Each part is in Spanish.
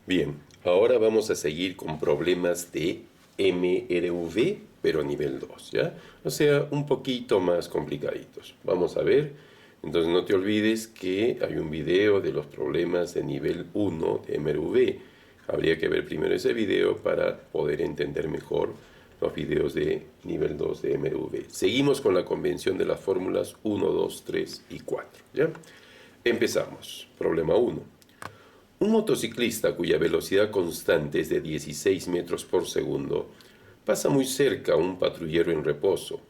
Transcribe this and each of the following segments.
Bien, ahora vamos a seguir con problemas de MRV, pero nivel 2, ¿ya? O sea, un poquito más complicaditos. Vamos a ver. Entonces no te olvides que hay un video de los problemas de nivel 1 de MRV. Habría que ver primero ese video para poder entender mejor los videos de nivel 2 de MRV. Seguimos con la convención de las fórmulas 1, 2, 3 y 4, ¿ya? Empezamos. Problema 1. Un motociclista cuya velocidad constante es de 16 metros por segundo pasa muy cerca a un patrullero en reposo.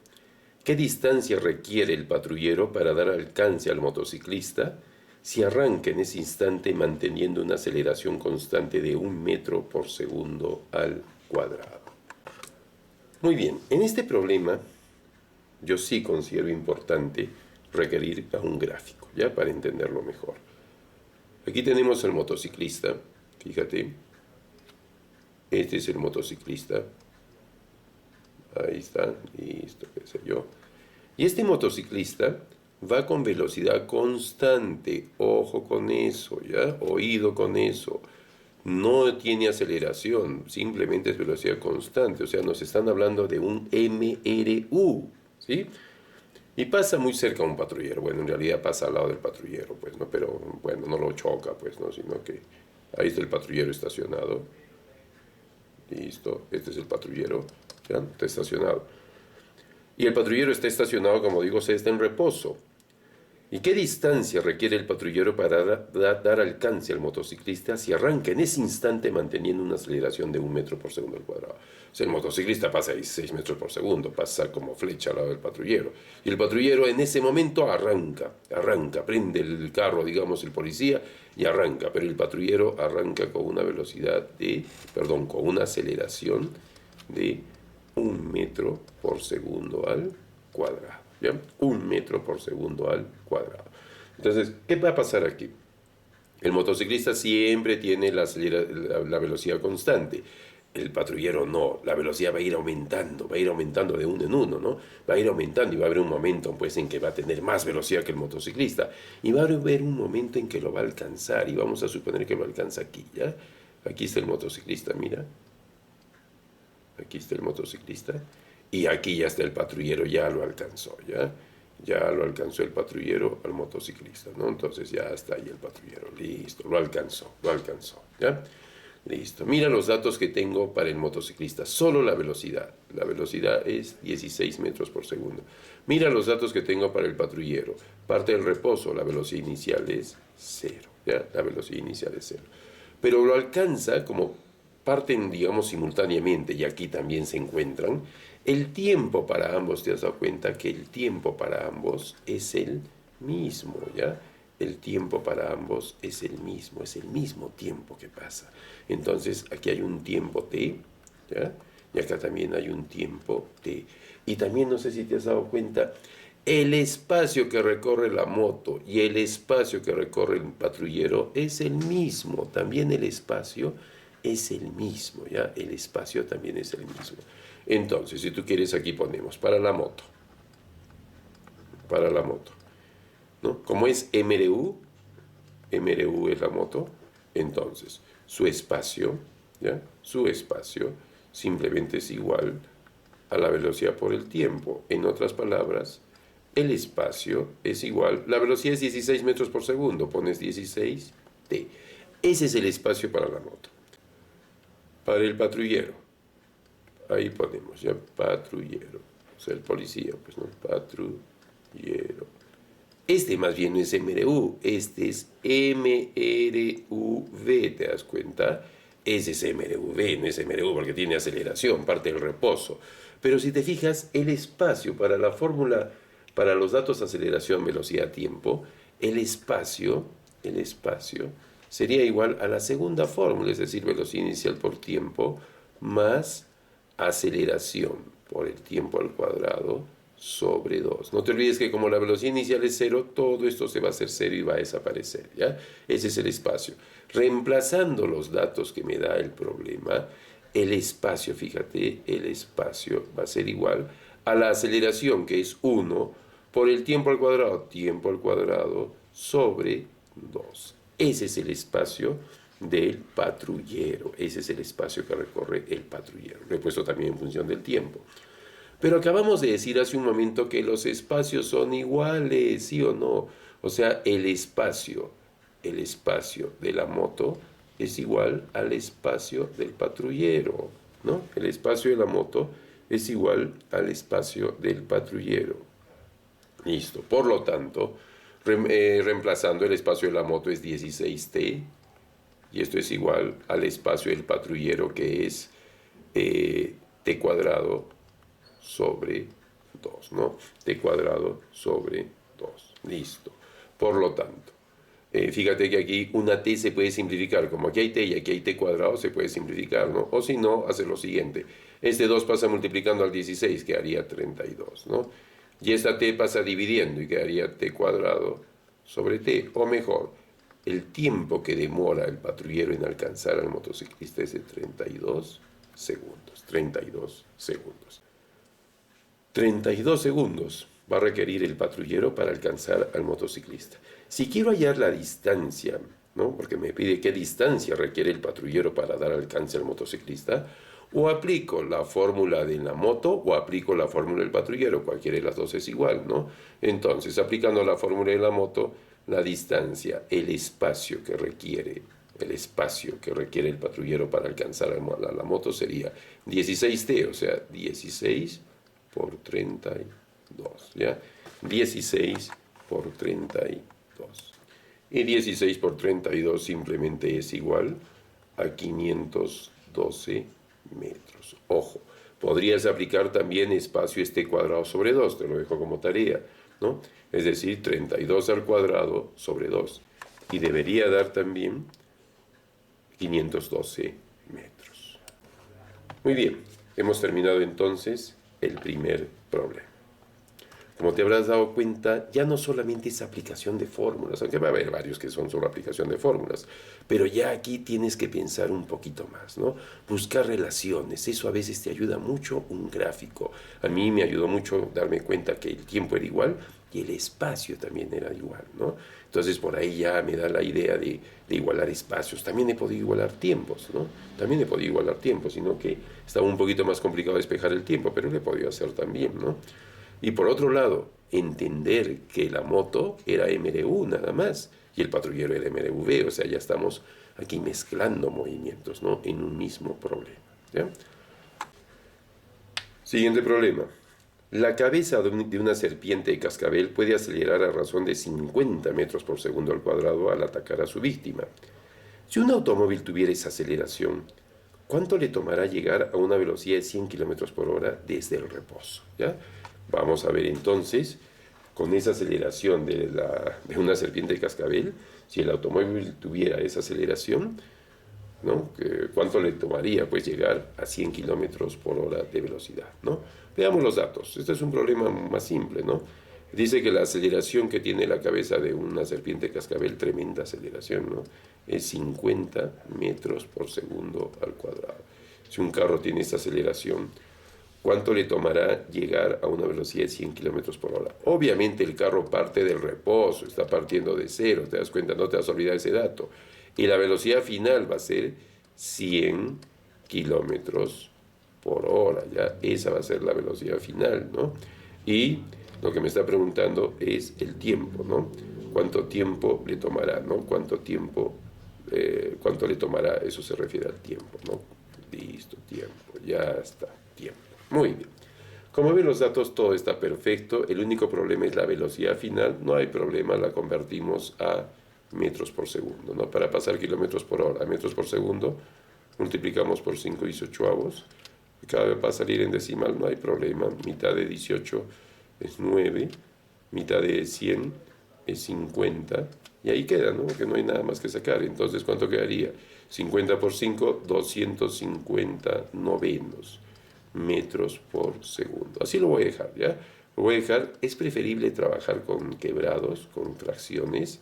¿Qué distancia requiere el patrullero para dar alcance al motociclista si arranca en ese instante manteniendo una aceleración constante de 1 metro por segundo al cuadrado? Muy bien, en este problema yo sí considero importante requerir a un gráfico, ya para entenderlo mejor. Aquí tenemos al motociclista, fíjate, este es el motociclista, ahí está, listo, qué sé yo. Y este motociclista va con velocidad constante, ojo con eso, ¿ya? Oído con eso. No tiene aceleración, simplemente es velocidad constante, o sea, nos están hablando de un MRU, ¿sí? Y pasa muy cerca a un patrullero. Bueno, en realidad pasa al lado del patrullero, pues, ¿no? Pero, bueno, no lo choca, pues, ¿no? Sino que ahí está el patrullero estacionado. Listo, este es el patrullero, ¿ya? Está estacionado. Y el patrullero está estacionado, como digo, se está en reposo. ¿Y qué distancia requiere el patrullero para dar alcance al motociclista si arranca en ese instante manteniendo una aceleración de 1 metro por segundo al cuadrado? O sea, el motociclista pasa a 16 metros por segundo, pasa como flecha al lado del patrullero. Y el patrullero en ese momento arranca, prende el carro, digamos, el policía, y arranca. Pero el patrullero arranca con una velocidad con una aceleración de 1 metro por segundo al cuadrado. ¿Ya? 1 metro por segundo al cuadrado. Entonces, ¿qué va a pasar aquí? El motociclista siempre tiene la velocidad constante. El patrullero no, la velocidad va a ir aumentando de uno en uno, ¿no? Va a ir aumentando y va a haber un momento pues en que va a tener más velocidad que el motociclista y va a haber un momento en que lo va a alcanzar y vamos a suponer que lo alcanza aquí, ¿ya? Aquí está el motociclista, mira. Aquí está el motociclista y aquí ya está el patrullero, ya lo alcanzó, ya lo alcanzó el patrullero al motociclista, ¿no? Entonces ya está ahí el patrullero, listo, lo alcanzó, ¿ya? Listo, mira los datos que tengo para el motociclista, solo la velocidad es 16 metros por segundo. Mira los datos que tengo para el patrullero, parte del reposo, la velocidad inicial es 0, ¿ya? La velocidad inicial es 0. Pero lo alcanza como parten, digamos, simultáneamente, y aquí también se encuentran, el tiempo para ambos, te has dado cuenta que el tiempo para ambos es el mismo, ¿ya? El tiempo para ambos es el mismo tiempo que pasa. Entonces, aquí hay un tiempo t, ¿ya? Y acá también hay un tiempo t. Y también, no sé si te has dado cuenta, el espacio que recorre la moto y el espacio que recorre el patrullero es el mismo. También el espacio es el mismo, ¿ya? El espacio también es el mismo. Entonces, si tú quieres, aquí ponemos para la moto, ¿no? Como es MRU, MRU es la moto, entonces su espacio, ¿ya? Su espacio simplemente es igual a la velocidad por el tiempo. En otras palabras, el espacio es igual, la velocidad es 16 metros por segundo, pones 16 t. Ese es el espacio para la moto. Para el patrullero, ahí ponemos ya patrullero, o sea, el policía, pues no, patrullero. Este más bien no es MRU, este es MRUV, ¿te das cuenta? Ese es MRUV, no es MRU porque tiene aceleración, parte del reposo. Pero si te fijas, el espacio para la fórmula, para los datos de aceleración, velocidad, tiempo, el espacio sería igual a la segunda fórmula, es decir, velocidad inicial por tiempo más aceleración por el tiempo al cuadrado sobre 2. No te olvides que como la velocidad inicial es 0, todo esto se va a hacer 0 y va a desaparecer, ¿ya? Ese es el espacio. Reemplazando los datos que me da el problema, el espacio, fíjate, el espacio va a ser igual a la aceleración, que es 1, por el tiempo al cuadrado sobre 2. Ese es el espacio del patrullero. Ese es el espacio que recorre el patrullero. Lo he puesto también en función del tiempo. Pero acabamos de decir hace un momento que los espacios son iguales, ¿sí o no? O sea, el espacio de la moto es igual al espacio del patrullero, ¿no? El espacio de la moto es igual al espacio del patrullero. Listo. Por lo tanto, reemplazando el espacio de la moto es 16t, y esto es igual al espacio del patrullero, que es t cuadrado sobre 2, ¿no? T cuadrado sobre 2. Listo. Por lo tanto, fíjate que aquí una t se puede simplificar. Como aquí hay t y aquí hay t cuadrado, se puede simplificar, ¿no? O si no, hace lo siguiente. Este 2 pasa multiplicando al 16, quedaría 32, ¿no? Y esta t pasa dividiendo y quedaría t cuadrado sobre t. O mejor, el tiempo que demora el patrullero en alcanzar al motociclista es de 32 segundos. 32 segundos. 32 segundos va a requerir el patrullero para alcanzar al motociclista. Si quiero hallar la distancia, ¿no? Porque me pide qué distancia requiere el patrullero para dar alcance al motociclista, o aplico la fórmula de la moto o aplico la fórmula del patrullero, cualquiera de las dos es igual, ¿no? Entonces, aplicando la fórmula de la moto, la distancia, el espacio que requiere el patrullero para alcanzar a la moto sería 16t, o sea, 16 por 32, ¿ya? 16 por 32. Y 16 por 32 simplemente es igual a 512 metros. Ojo, podrías aplicar también espacio cuadrado sobre 2, te lo dejo como tarea, ¿no? Es decir, 32 al cuadrado sobre 2. Y debería dar también 512 metros. Muy bien, hemos terminado entonces el primer problema. Como te habrás dado cuenta, ya no solamente es aplicación de fórmulas, aunque va a haber varios que son solo aplicación de fórmulas, pero ya aquí tienes que pensar un poquito más, ¿no? Buscar relaciones, eso a veces te ayuda mucho un gráfico. A mí me ayudó mucho darme cuenta que el tiempo era igual y el espacio también era igual, ¿no? Entonces por ahí ya me da la idea de igualar espacios. También he podido igualar tiempos, ¿no? También he podido igualar tiempos, sino que estaba un poquito más complicado despejar el tiempo, pero lo he podido hacer también, ¿no? Y por otro lado, entender que la moto era MRU nada más y el patrullero era MRV, o sea, ya estamos aquí mezclando movimientos, ¿no? En un mismo problema, ¿ya? Siguiente problema. La cabeza de una serpiente de cascabel puede acelerar a razón de 50 metros por segundo al cuadrado al atacar a su víctima. Si un automóvil tuviera esa aceleración, ¿cuánto le tomará llegar a una velocidad de 100 kilómetros por hora desde el reposo? ¿Ya? Vamos a ver entonces, con esa aceleración de una serpiente de cascabel, si el automóvil tuviera esa aceleración, ¿no? ¿Cuánto le tomaría pues llegar a 100 kilómetros por hora de velocidad, ¿no? Veamos los datos. Este es un problema más simple, ¿no? Dice que la aceleración que tiene la cabeza de una serpiente de cascabel, tremenda aceleración, ¿no? Es 50 metros por segundo al cuadrado. Si un carro tiene esta aceleración, ¿cuánto le tomará llegar a una velocidad de 100 kilómetros por hora? Obviamente el carro parte del reposo, está partiendo de cero, te das cuenta, no te vas a olvidar ese dato. Y la velocidad final va a ser 100 kilómetros por hora, ¿ya? Esa va a ser la velocidad final, ¿no? Y lo que me está preguntando es el tiempo, ¿no? ¿Cuánto tiempo le tomará, ¿no? ¿Cuánto le tomará? Eso se refiere al tiempo, ¿no? Listo, tiempo, ya está, tiempo. Muy bien. Como ven los datos, todo está perfecto. El único problema es la velocidad final. No hay problema, la convertimos a metros por segundo, ¿no? Para pasar kilómetros por hora a metros por segundo, multiplicamos por 5/18. Cada vez va a salir en decimal, no hay problema. Mitad de 18 es 9, mitad de 100 es 50, y ahí queda, ¿no? Que no hay nada más que sacar. Entonces, ¿cuánto quedaría? 50 por 5, 250 novenos metros por segundo. Así lo voy a dejar, ¿ya? Lo voy a dejar. Es preferible trabajar con quebrados, con fracciones,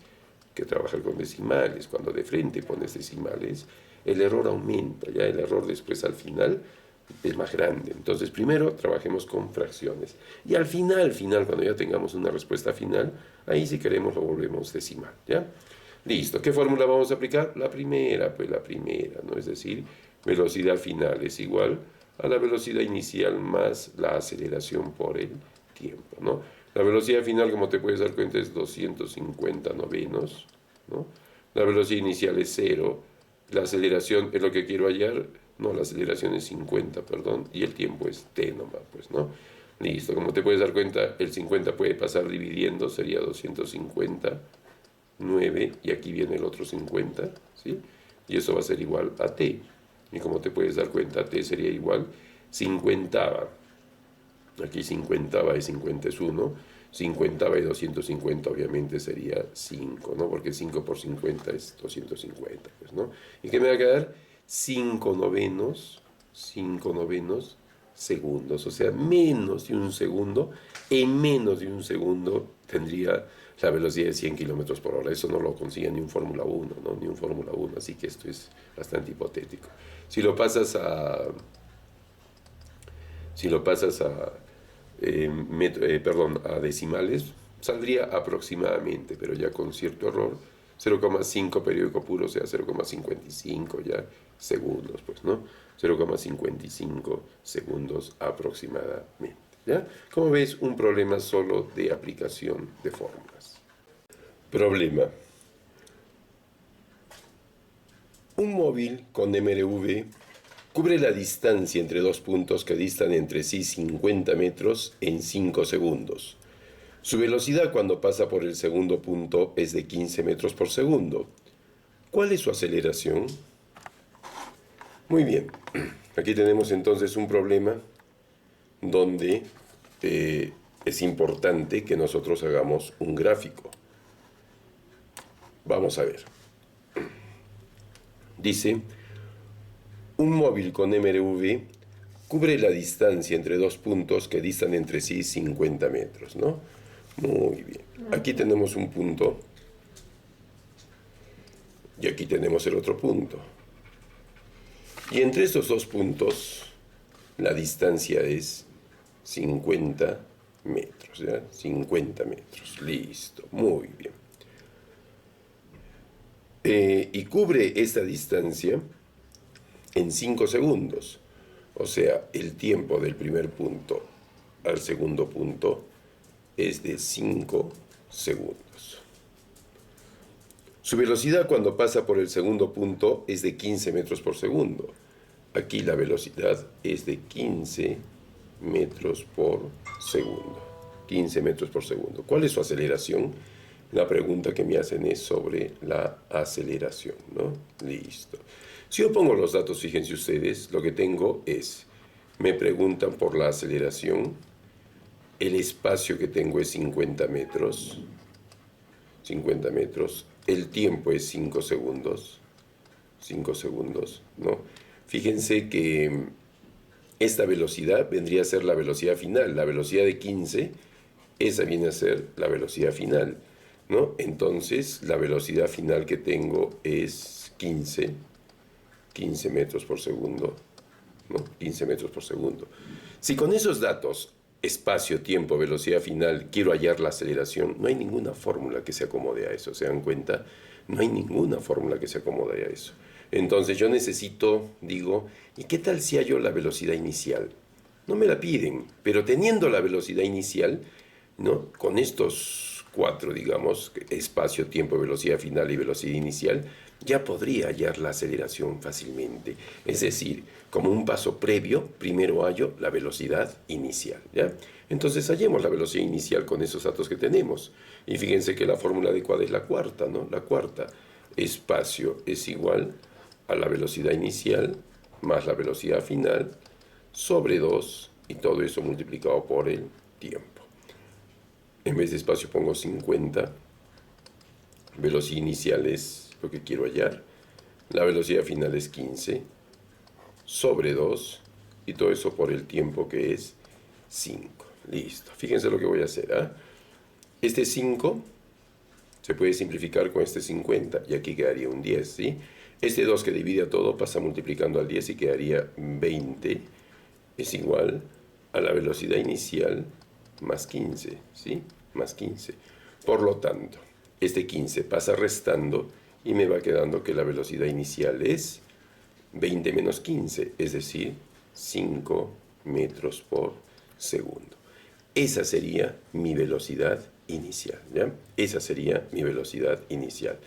que trabajar con decimales. Cuando de frente pones decimales, el error aumenta, ya el error después al final es más grande. Entonces primero trabajemos con fracciones y al final, cuando ya tengamos una respuesta final, ahí si queremos lo volvemos decimal, ¿ya? Listo. ¿Qué fórmula vamos a aplicar? La primera, pues la primera, ¿no? Es decir, velocidad final es igual a la velocidad inicial más la aceleración por el tiempo, ¿no? La velocidad final, como te puedes dar cuenta, es 250 novenos, ¿no? La velocidad inicial es 0, la aceleración es lo que quiero hallar, no, la aceleración es 50, perdón, y el tiempo es t nomás, pues, ¿no? Listo, como te puedes dar cuenta, el 50 puede pasar dividiendo, sería 250, 9, y aquí viene el otro 50, ¿sí? Y eso va a ser igual a t. Y como te puedes dar cuenta, t sería igual 50. Aquí 50 y 50 es 1. 50 y 250 obviamente sería 5, ¿no? Porque 5 por 50 es 250, pues, ¿no? ¿Y qué me va a quedar? 5 novenos, 5 novenos segundos. O sea, menos de un segundo. En menos de un segundo tendría la velocidad de 100 kilómetros por hora. Eso no lo consigue ni un Fórmula 1, ¿no? Ni un Fórmula 1. Así que esto es bastante hipotético. Si lo pasas a... Si lo pasas a a decimales, saldría aproximadamente, pero ya con cierto error, 0,5 periódico puro, o sea, 0,55 ya segundos, pues, ¿no? 0,55 segundos aproximadamente, ¿ya? Como ves, un problema solo de aplicación de fórmulas. Problema. Un móvil con MRV cubre la distancia entre dos puntos que distan entre sí 50 metros en 5 segundos. Su velocidad cuando pasa por el segundo punto es de 15 metros por segundo. ¿Cuál es su aceleración? Muy bien, aquí tenemos entonces un problema donde es importante que nosotros hagamos un gráfico. Vamos a ver. Dice, un móvil con MRV cubre la distancia entre dos puntos que distan entre sí 50 metros, ¿no? Muy bien. Aquí tenemos un punto y aquí tenemos el otro punto. Y entre estos dos puntos la distancia es 50 metros, ¿ya? 50 metros. Listo, muy bien. Y cubre esta distancia en 5 segundos. O sea, el tiempo del primer punto al segundo punto es de 5 segundos. Su velocidad cuando pasa por el segundo punto es de 15 metros por segundo. Aquí la velocidad es de 15 metros por segundo. 15 metros por segundo. ¿Cuál es su aceleración? La pregunta que me hacen es sobre la aceleración, ¿no? Listo. Si yo pongo los datos, fíjense ustedes, lo que tengo es, me preguntan por la aceleración, el espacio que tengo es 50 metros, 50 metros, el tiempo es 5 segundos, 5 segundos, ¿no? Fíjense que esta velocidad vendría a ser la velocidad final, la velocidad de 15, esa viene a ser la velocidad final, ¿no? Entonces, la velocidad final que tengo es 15 metros por segundo, ¿no? 15 metros por segundo. Si con esos datos, espacio, tiempo, velocidad final, quiero hallar la aceleración, no hay ninguna fórmula que se acomode a eso, ¿se dan cuenta? No hay ninguna fórmula que se acomode a eso. Entonces yo necesito, digo, ¿y qué tal si hallo la velocidad inicial? No me la piden, pero teniendo la velocidad inicial, ¿no? Con estos cuatro, digamos, espacio, tiempo, velocidad final y velocidad inicial, ya podría hallar la aceleración fácilmente. Es decir, como un paso previo, primero hallo la velocidad inicial, ¿ya? Entonces hallemos la velocidad inicial con esos datos que tenemos. Y fíjense que la fórmula adecuada es la cuarta, ¿no? La cuarta. Espacio es igual a la velocidad inicial más la velocidad final sobre 2 y todo eso multiplicado por el tiempo. En vez de espacio pongo 50. Velocidad inicial es lo que quiero hallar. La velocidad final es 15 sobre 2 y todo eso por el tiempo que es 5. Listo. Fíjense lo que voy a hacer, ¿eh? Este 5 se puede simplificar con este 50 y aquí quedaría un 10, ¿sí? Este 2 que divide a todo pasa multiplicando al 10 y quedaría 20 es igual a la velocidad inicial más 15, ¿sí? Más 15. Por lo tanto, este 15 pasa restando y me va quedando que la velocidad inicial es 20 menos 15, es decir, 5 metros por segundo. Esa sería mi velocidad inicial, ¿ya? Esa sería mi velocidad inicial.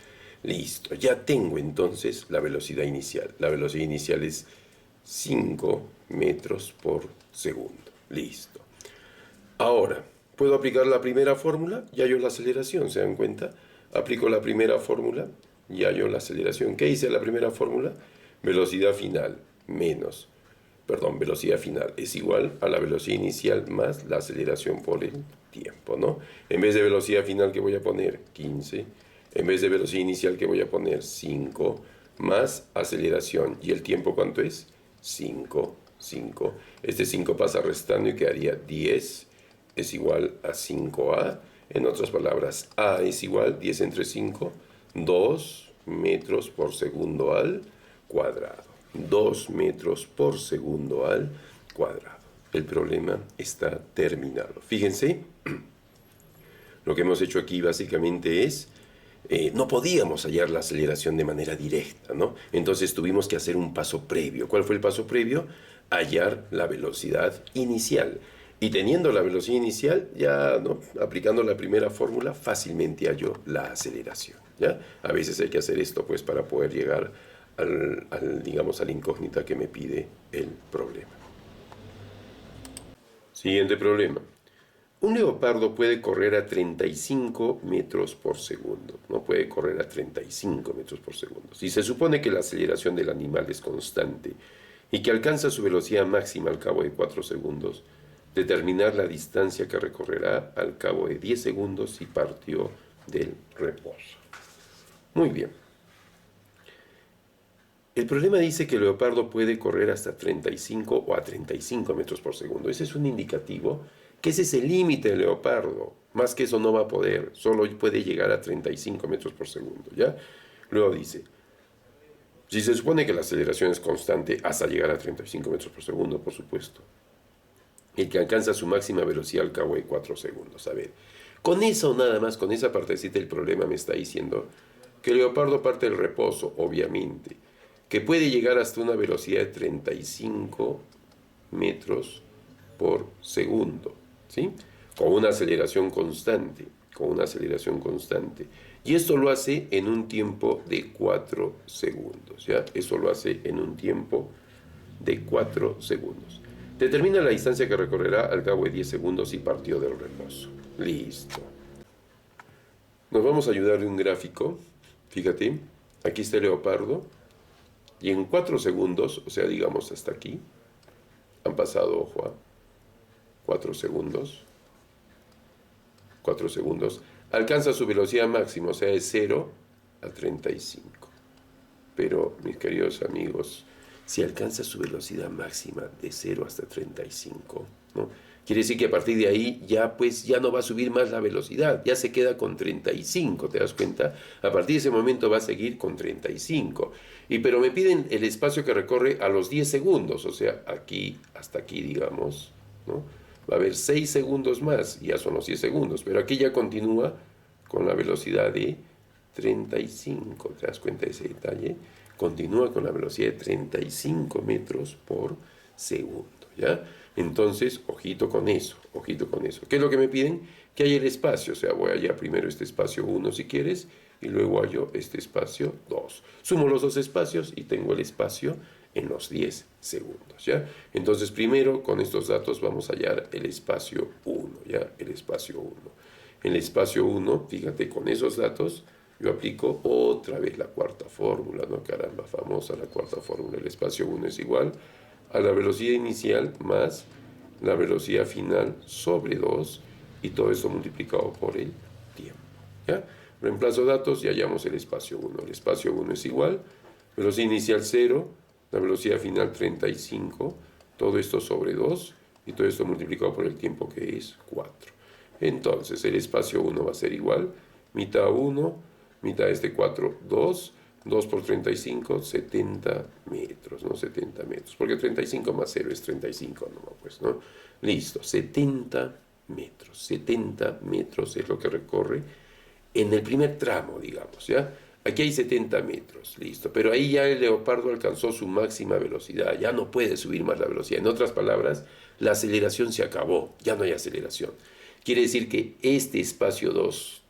Listo, ya tengo entonces la velocidad inicial. La velocidad inicial es 5 metros por segundo. Listo. Ahora, ¿puedo aplicar la primera fórmula? Ya hallo la aceleración, ¿se dan cuenta? Aplico la primera fórmula, ya hallo la aceleración. ¿Qué hice la primera fórmula? Velocidad final menos, velocidad final es igual a la velocidad inicial más la aceleración por el tiempo, ¿no? En vez de velocidad final, ¿qué voy a poner? 15. En vez de velocidad inicial, ¿qué voy a poner? 5 más aceleración. ¿Y el tiempo cuánto es? 5. Este 5 pasa restando y quedaría 10 es igual a 5A. En otras palabras, A es igual 10 entre 5, 2 metros por segundo al cuadrado. 2 metros por segundo al cuadrado. El problema está terminado. Fíjense, lo que hemos hecho aquí básicamente es, no podíamos hallar la aceleración de manera directa, ¿no? Entonces tuvimos que hacer un paso previo. ¿Cuál fue el paso previo? Hallar la velocidad inicial. Y teniendo la velocidad inicial, ya, ¿no?, aplicando la primera fórmula, fácilmente hallo la aceleración, ¿ya? A veces hay que hacer esto, pues, para poder llegar digamos, a la incógnita que me pide el problema. Siguiente problema. Un leopardo puede correr a 35 metros por segundo. No puede correr a 35 metros por segundo. Si se supone que la aceleración del animal es constante y que alcanza su velocidad máxima al cabo de 4 segundos, determinar la distancia que recorrerá al cabo de 10 segundos si partió del reposo. Muy bien. El problema dice que el leopardo puede correr hasta 35 o a 35 metros por segundo. Ese es un indicativo que ese es el límite del leopardo. Más que eso no va a poder. Solo puede llegar a 35 metros por segundo, ¿ya? Luego dice, si se supone que la aceleración es constante hasta llegar a 35 metros por segundo, por supuesto, el que alcanza su máxima velocidad al cabo de 4 segundos. A ver, con eso nada más, con esa partecita del problema me está diciendo que el leopardo parte del reposo, obviamente, que puede llegar hasta una velocidad de 35 metros por segundo, ¿sí? Con una aceleración constante, Y esto lo hace en un tiempo de 4 segundos, ¿ya? Eso lo hace en un tiempo de 4 segundos. Determina la distancia que recorrerá al cabo de 10 segundos y partió del reposo. Listo. Nos vamos a ayudar de un gráfico. Fíjate, aquí está el leopardo. Y en 4 segundos, o sea, digamos hasta aquí, han pasado, ojo, 4 segundos. 4 segundos. Alcanza su velocidad máxima, o sea, de 0 a 35. Pero, mis queridos amigos, si alcanza su velocidad máxima de 0 hasta 35, ¿no?, quiere decir que a partir de ahí ya, pues, ya no va a subir más la velocidad, ya se queda con 35, ¿te das cuenta? A partir de ese momento va a seguir con 35. Pero me piden el espacio que recorre a los 10 segundos, o sea, aquí hasta aquí, digamos, ¿no? Va a haber 6 segundos más, y ya son los 10 segundos, pero aquí ya continúa con la velocidad de 35, ¿te das cuenta de ese detalle? Continúa con la velocidad de 35 metros por segundo, ¿ya? Entonces, ojito con eso, ojito con eso. ¿Qué es lo que me piden? Que haya el espacio, o sea, voy a hallar primero este espacio 1 si quieres, y luego hallo este espacio 2. Sumo los dos espacios y tengo el espacio en los 10 segundos, ¿ya? Entonces, primero, con estos datos vamos a hallar el espacio 1, ¿ya? El espacio 1. En el espacio 1, fíjate, con esos datos, yo aplico otra vez la cuarta fórmula, ¿no? Caramba, famosa la cuarta fórmula. El espacio 1 es igual a la velocidad inicial más la velocidad final sobre 2, y todo esto multiplicado por el tiempo, ¿ya? Reemplazo datos y hallamos el espacio 1. El espacio 1 es igual, velocidad inicial 0, la velocidad final 35, todo esto sobre 2, y todo esto multiplicado por el tiempo, que es 4. Entonces, el espacio 1 va a ser igual, mitad 1, mitad de este 4, 2, 2 por 35, 70 metros, ¿no? 70 metros, porque 35 más 0 es 35, ¿no? Pues, ¿no? Listo, 70 metros es lo que recorre en el primer tramo, digamos, ¿ya? Aquí hay 70 metros, listo, pero ahí ya el Leopardo alcanzó su máxima velocidad, ya no puede subir más la velocidad. En otras palabras, la aceleración se acabó, ya no hay aceleración. Quiere decir que este espacio 2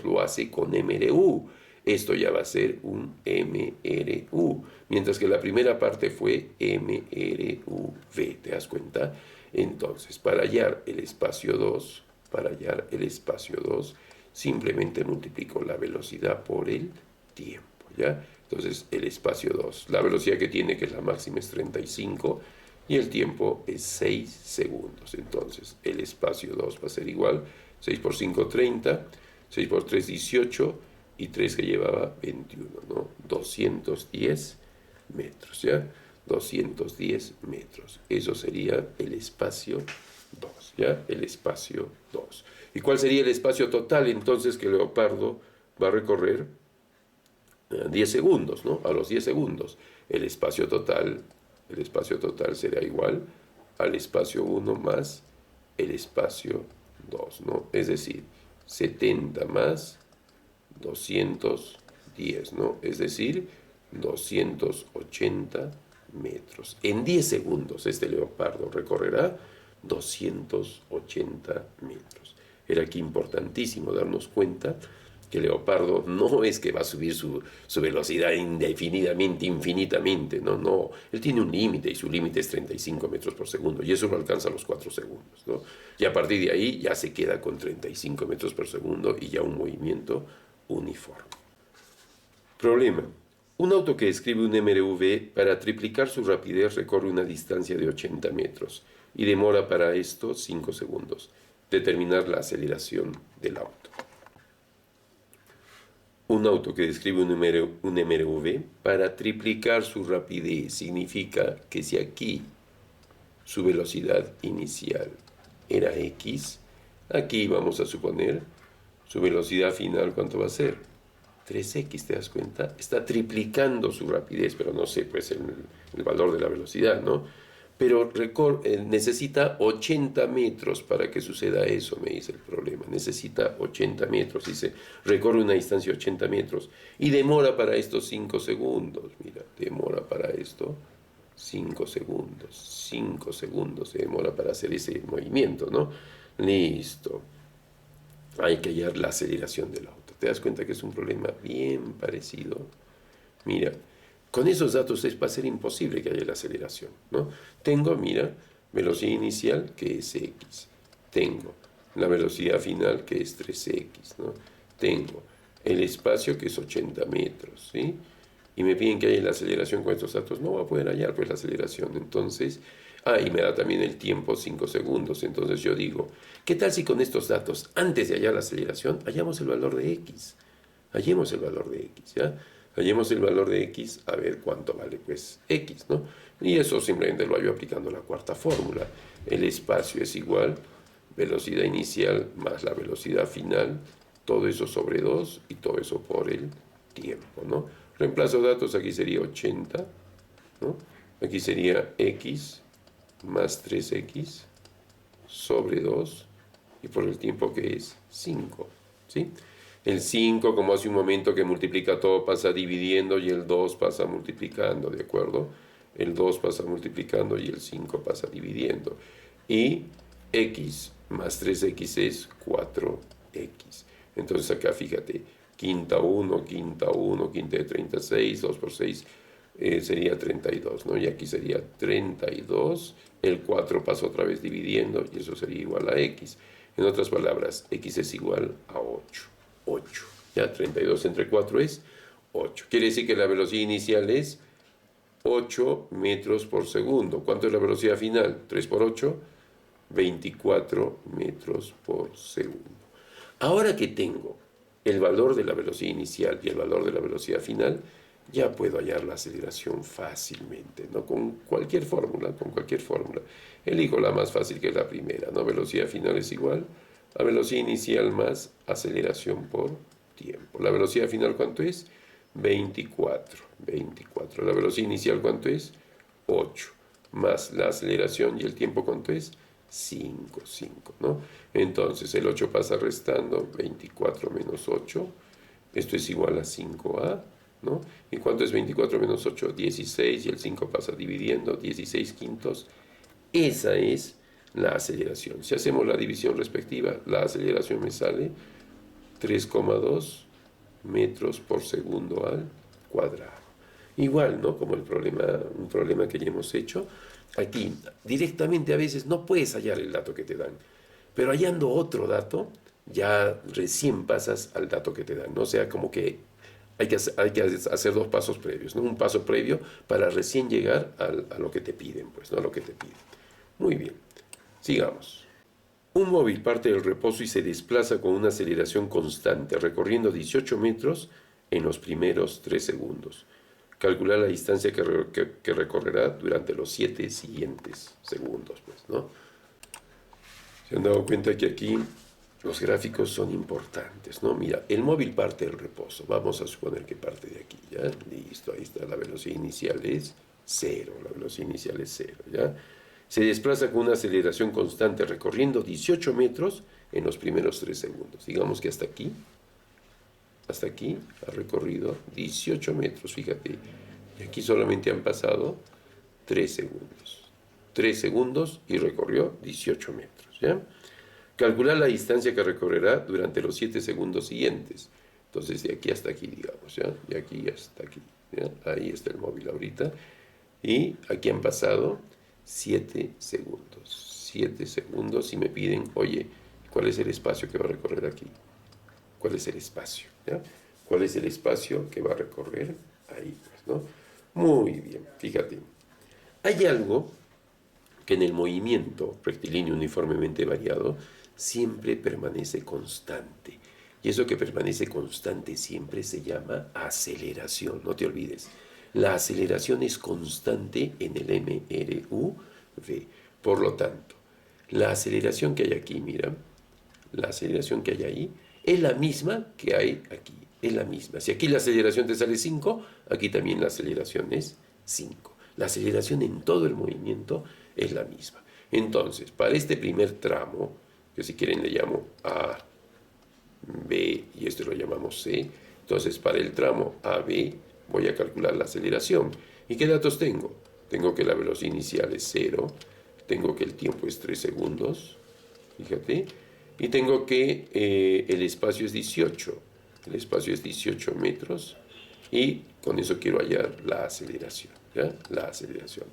lo hace con MRU. Esto ya va a ser un MRU, mientras que la primera parte fue MRUV, ¿te das cuenta? Entonces, para hallar el espacio 2, simplemente multiplico la velocidad por el tiempo, ¿ya? Entonces, el espacio 2, la velocidad que tiene, que es la máxima, es 35, y el tiempo es 6 segundos. Entonces, el espacio 2 va a ser igual, 6 por 5, 30, 6 por 3, 18, y 3 que llevaba 21, ¿no? 210 metros, ¿ya? 210 metros. Eso sería el espacio 2, ¿ya? El espacio 2. ¿Y cuál sería el espacio total entonces que el Leopardo va a recorrer? 10 segundos, ¿no? A los 10 segundos. El espacio total será igual al espacio 1 más el espacio 2, ¿no? Es decir, 70 más 210, ¿no? Es decir, 280 metros. En 10 segundos este Leopardo recorrerá 280 metros. Era aquí importantísimo darnos cuenta que el Leopardo no es que va a subir su velocidad indefinidamente, infinitamente, no. Él tiene un límite y su límite es 35 metros por segundo y eso lo alcanza a los 4 segundos, ¿no? Y a partir de ahí ya se queda con 35 metros por segundo y ya un movimiento uniforme. Problema. Un auto que escribe un MRV para triplicar su rapidez recorre una distancia de 80 metros y demora para esto 5 segundos. Determinar la aceleración del auto. Un auto que describe un MRV para triplicar su rapidez significa que si aquí su velocidad inicial era X, aquí vamos a suponer su velocidad final, ¿cuánto va a ser? 3x, ¿te das cuenta? Está triplicando su rapidez, pero no sé, pues el valor de la velocidad, ¿no? Pero necesita 80 metros para que suceda eso, me dice el problema. Necesita 80 metros, dice, recorre una distancia de 80 metros y demora para esto 5 segundos. Mira, demora para esto 5 segundos. 5 segundos se demora para hacer ese movimiento, ¿no? Listo. Hay que hallar la aceleración del auto. ¿Te das cuenta que es un problema bien parecido? Mira, con esos datos va a ser imposible que haya la aceleración, ¿no? Tengo, mira, velocidad inicial que es x. Tengo la velocidad final que es 3x, ¿no? Tengo el espacio que es 80 metros, ¿sí? Y me piden que haya la aceleración con estos datos. No voy a poder hallar pues la aceleración. Entonces, y me da también el tiempo 5 segundos. Entonces yo digo, ¿qué tal si con estos datos, antes de hallar la aceleración, hallamos el valor de x? Hallemos el valor de x, ¿ya? Hallemos el valor de x, a ver cuánto vale pues x, ¿no? Y eso simplemente lo hallo aplicando la cuarta fórmula. El espacio es igual, velocidad inicial más la velocidad final, todo eso sobre 2 y todo eso por el tiempo, ¿no? Reemplazo datos, aquí sería 80, ¿no? Aquí sería x más 3x sobre 2 y por el tiempo que es 5, ¿sí? El 5, como hace un momento que multiplica todo, pasa dividiendo y el 2 pasa multiplicando, ¿de acuerdo? El 2 pasa multiplicando y el 5 pasa dividiendo. Y x más 3x es 4x. Entonces acá fíjate, quinta 1, quinta 1, quinta de 36, 2 por 6 sería 32, ¿no? Y aquí sería 32, el 4 pasa otra vez dividiendo y eso sería igual a x. En otras palabras, x es igual a 8. 8. Ya, 32 entre 4 es 8. Quiere decir que la velocidad inicial es 8 metros por segundo. ¿Cuánto es la velocidad final? 3 por 8, 24 metros por segundo. Ahora que tengo el valor de la velocidad inicial y el valor de la velocidad final, ya puedo hallar la aceleración fácilmente, ¿no? Con cualquier fórmula, Elijo la más fácil, que es la primera, ¿no? Velocidad final es igual a velocidad inicial más aceleración por tiempo. ¿La velocidad final cuánto es? 24. ¿La velocidad inicial cuánto es? 8. Más la aceleración y el tiempo ¿cuánto es? 5, 5, ¿no? Entonces el 8 pasa restando, 24 menos 8, esto es igual a 5a, ¿no? ¿Y cuánto es 24 menos 8? 16, y el 5 pasa dividiendo, 16 quintos. Esa es la aceleración. Si hacemos la división respectiva, la aceleración me sale 3,2 metros por segundo al cuadrado. Igual, ¿no? Como un problema que ya hemos hecho. Aquí, directamente a veces no puedes hallar el dato que te dan, pero hallando otro dato, ya recién pasas al dato que te dan, ¿no? O sea, como que hay que hacer dos pasos previos, ¿no? Un paso previo para recién llegar a lo que te piden, pues, ¿no? A lo que te piden. Muy bien, sigamos. Un móvil parte del reposo y se desplaza con una aceleración constante, recorriendo 18 metros en los primeros 3 segundos. Calcular la distancia que recorrerá durante los 7 siguientes segundos, pues, ¿no? Se han dado cuenta que aquí los gráficos son importantes, ¿no? Mira, el móvil parte del reposo. Vamos a suponer que parte de aquí, ¿ya? Listo, ahí está. La velocidad inicial es 0. La velocidad inicial es 0, ¿ya? Se desplaza con una aceleración constante, recorriendo 18 metros en los primeros 3 segundos. Digamos que hasta aquí ha recorrido 18 metros, fíjate. Y aquí solamente han pasado 3 segundos. 3 segundos y recorrió 18 metros, ¿ya? Calcular la distancia que recorrerá durante los 7 segundos siguientes. Entonces, de aquí hasta aquí, digamos, ¿ya? De aquí hasta aquí, ¿ya? Ahí está el móvil ahorita. Y aquí han pasado 7 segundos. 7 segundos y me piden, oye, ¿cuál es el espacio que va a recorrer aquí? ¿Cuál es el espacio? ¿Ya? ¿Cuál es el espacio que va a recorrer ahí? Pues, ¿no? Muy bien, fíjate. Hay algo que en el movimiento rectilíneo uniformemente variado siempre permanece constante. Y eso que permanece constante siempre se llama aceleración. No te olvides. La aceleración es constante en el MRUV. Por lo tanto, la aceleración que hay aquí, mira, la aceleración que hay ahí, es la misma que hay aquí. Es la misma. Si aquí la aceleración te sale 5, aquí también la aceleración es 5. La aceleración en todo el movimiento es la misma. Entonces, para este primer tramo, que si quieren le llamo A, B y este lo llamamos C, entonces para el tramo AB voy a calcular la aceleración. ¿Y qué datos tengo? Tengo que la velocidad inicial es 0, tengo que el tiempo es 3 segundos, fíjate, y tengo que el espacio es 18, el espacio es 18 metros, y con eso quiero hallar la aceleración, ¿ya? La aceleración.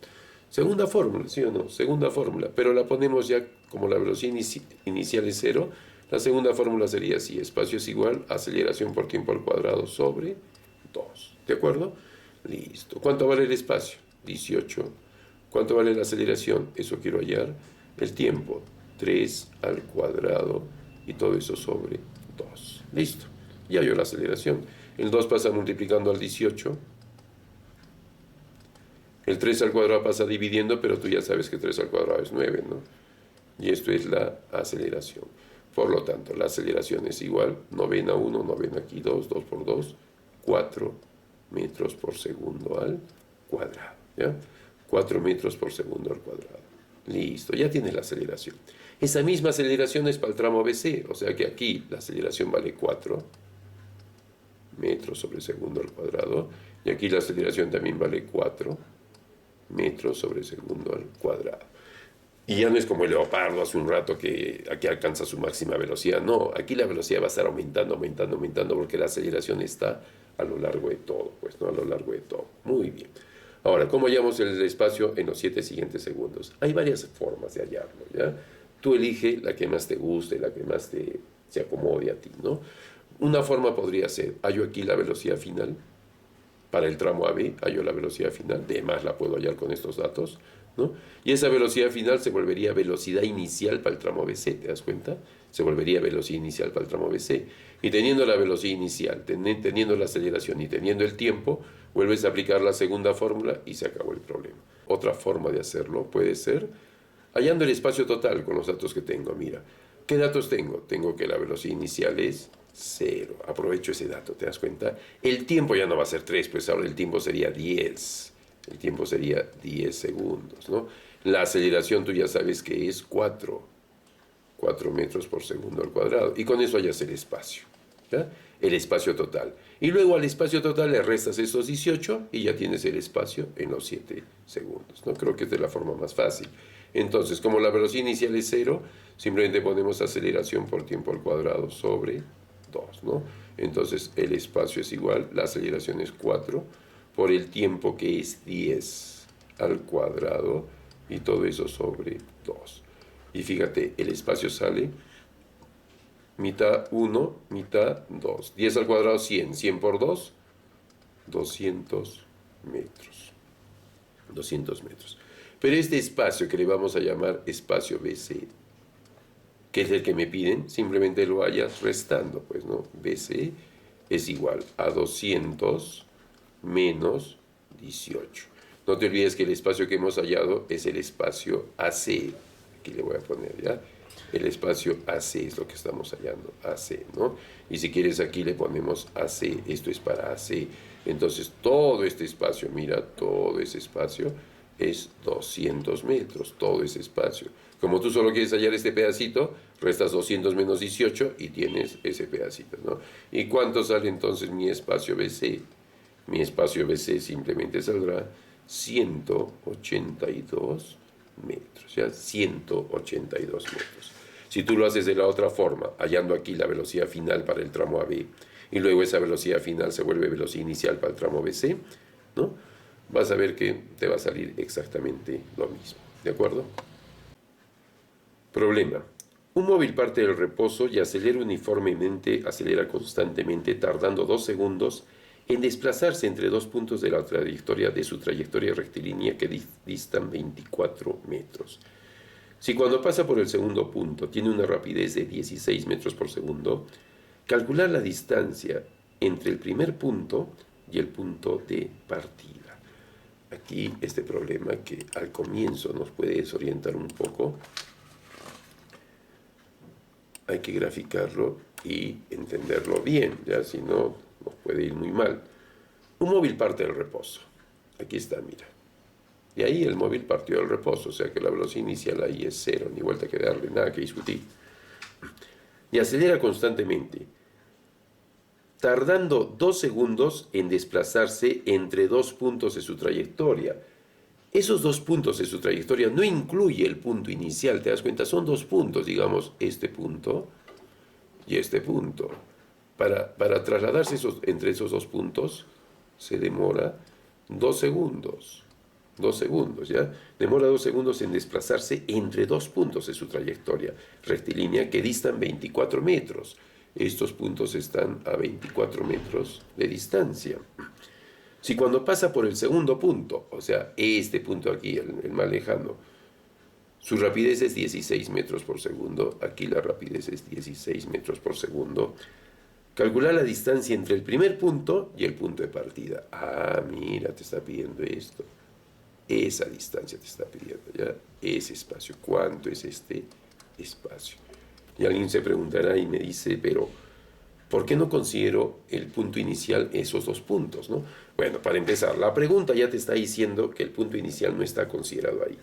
Segunda fórmula, ¿sí o no? Segunda fórmula, pero la ponemos ya como la velocidad inicial es 0, la segunda fórmula sería así, espacio es igual a aceleración por tiempo al cuadrado sobre 2, ¿de acuerdo? Listo. ¿Cuánto vale el espacio? 18. ¿Cuánto vale la aceleración? Eso quiero hallar. El tiempo, 3 al cuadrado y todo eso sobre 2. Listo. Ya hallo la aceleración. El 2 pasa multiplicando al 18. El 3 al cuadrado pasa dividiendo, pero tú ya sabes que 3 al cuadrado es 9, ¿no? Y esto es la aceleración. Por lo tanto, la aceleración es igual, 9 a 1, 9 aquí 2, 2 por 2, 4 metros por segundo al cuadrado, ¿ya? 4 metros por segundo al cuadrado. Listo, ya tienes la aceleración. Esa misma aceleración es para el tramo ABC, o sea que aquí la aceleración vale 4 metros sobre segundo al cuadrado, y aquí la aceleración también vale 4 metros sobre segundo al cuadrado. Y ya no es como el leopardo hace un rato que aquí alcanza su máxima velocidad. No, aquí la velocidad va a estar aumentando, aumentando, aumentando, porque la aceleración está a lo largo de todo, pues, ¿no? A lo largo de todo. Muy bien. Ahora, ¿cómo hallamos el espacio en los 7 siguientes segundos? Hay varias formas de hallarlo, ¿ya? Tú elige la que más te guste, la que más se acomode a ti, ¿no? Una forma podría ser, hallo aquí la velocidad final. Para el tramo AB hallo la velocidad final, además la puedo hallar con estos datos, ¿no? Y esa velocidad final se volvería velocidad inicial para el tramo BC, ¿te das cuenta? Se volvería velocidad inicial para el tramo BC. Y teniendo la velocidad inicial, teniendo la aceleración y teniendo el tiempo, vuelves a aplicar la segunda fórmula y se acabó el problema. Otra forma de hacerlo puede ser hallando el espacio total con los datos que tengo. Mira, ¿qué datos tengo? Tengo que la velocidad inicial es 0. Aprovecho ese dato, ¿te das cuenta? El tiempo ya no va a ser 3, pues ahora el tiempo sería 10. El tiempo sería 10 segundos, ¿no? La aceleración tú ya sabes que es 4 metros por segundo al cuadrado. Y con eso hallas el espacio, ¿ya? El espacio total. Y luego al espacio total le restas esos 18 y ya tienes el espacio en los 7 segundos, ¿no? Creo que es de la forma más fácil. Entonces, como la velocidad inicial es 0, simplemente ponemos aceleración por tiempo al cuadrado sobre 2, ¿no? Entonces, el espacio es igual, la aceleración es 4 por el tiempo que es 10 al cuadrado y todo eso sobre 2. Y fíjate, el espacio sale mitad 1, mitad 2. 10 al cuadrado, 100. 100 por 2, 200 metros. 200 metros. Pero este espacio que le vamos a llamar espacio BC, que es el que me piden, simplemente lo vayas restando, pues, ¿no? BC es igual a 200 menos 18. No te olvides que el espacio que hemos hallado es el espacio AC. Aquí le voy a poner, ¿ya? El espacio AC es lo que estamos hallando, AC, ¿no? Y si quieres aquí le ponemos AC, esto es para AC. Entonces todo este espacio, mira, todo ese espacio es 200 metros, todo ese espacio. Como tú solo quieres hallar este pedacito, restas 200 menos 18 y tienes ese pedacito, ¿no? ¿Y cuánto sale entonces mi espacio BC? Mi espacio BC simplemente saldrá 182 metros, ¿ya? 182 metros. Si tú lo haces de la otra forma, hallando aquí la velocidad final para el tramo AB, y luego esa velocidad final se vuelve velocidad inicial para el tramo BC, ¿no? Vas a ver que te va a salir exactamente lo mismo, ¿de acuerdo? Problema. Un móvil parte del reposo y acelera uniformemente, acelera constantemente, tardando 2 segundos en desplazarse entre dos puntos de la trayectoria de su trayectoria rectilínea que distan 24 metros. Si cuando pasa por el segundo punto tiene una rapidez de 16 metros por segundo, calcular la distancia entre el primer punto y el punto de partida. Aquí este problema que al comienzo nos puede desorientar un poco, hay que graficarlo y entenderlo bien, ya si no nos puede ir muy mal. Un móvil parte del reposo. Aquí está, mira. Y ahí el móvil partió del reposo, o sea que la velocidad inicial ahí es 0, ni vuelta que darle, nada que discutir. Y acelera constantemente, tardando 2 segundos en desplazarse entre dos puntos de su trayectoria. Esos 2 puntos de su trayectoria no incluye el punto inicial, ¿te das cuenta? Son 2 puntos, digamos, este punto y este punto. Para trasladarse entre esos 2 puntos se demora 2 segundos. 2 segundos, ¿ya? Demora 2 segundos en desplazarse entre 2 puntos de su trayectoria rectilínea que distan 24 metros. Estos puntos están a 24 metros de distancia. Si cuando pasa por el segundo punto, o sea, este punto aquí, el más lejano, su rapidez es 16 metros por segundo, aquí la rapidez es 16 metros por segundo, calcular la distancia entre el primer punto y el punto de partida. Ah, mira, te está pidiendo esto. Esa distancia te está pidiendo, ¿ya? Ese espacio. ¿Cuánto es este espacio? Y alguien se preguntará y me dice, pero ¿por qué no considero el punto inicial esos 2 puntos, ¿no? Bueno, para empezar, la pregunta ya te está diciendo que el punto inicial no está considerado ahí.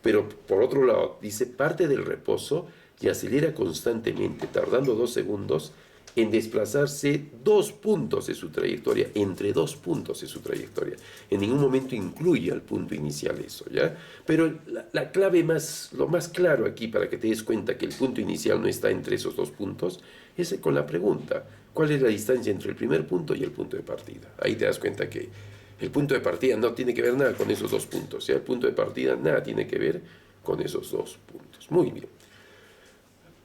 Pero por otro lado, dice parte del reposo y acelera constantemente, tardando 2 segundos en desplazarse 2 puntos de su trayectoria, entre 2 puntos de su trayectoria. En ningún momento incluye al punto inicial eso, ¿ya? Pero la clave lo más claro aquí para que te des cuenta que el punto inicial no está entre esos 2 puntos, es con la pregunta, ¿cuál es la distancia entre el primer punto y el punto de partida? Ahí te das cuenta que el punto de partida no tiene que ver nada con esos 2 puntos, ¿ya? El punto de partida nada tiene que ver con esos 2 puntos. Muy bien.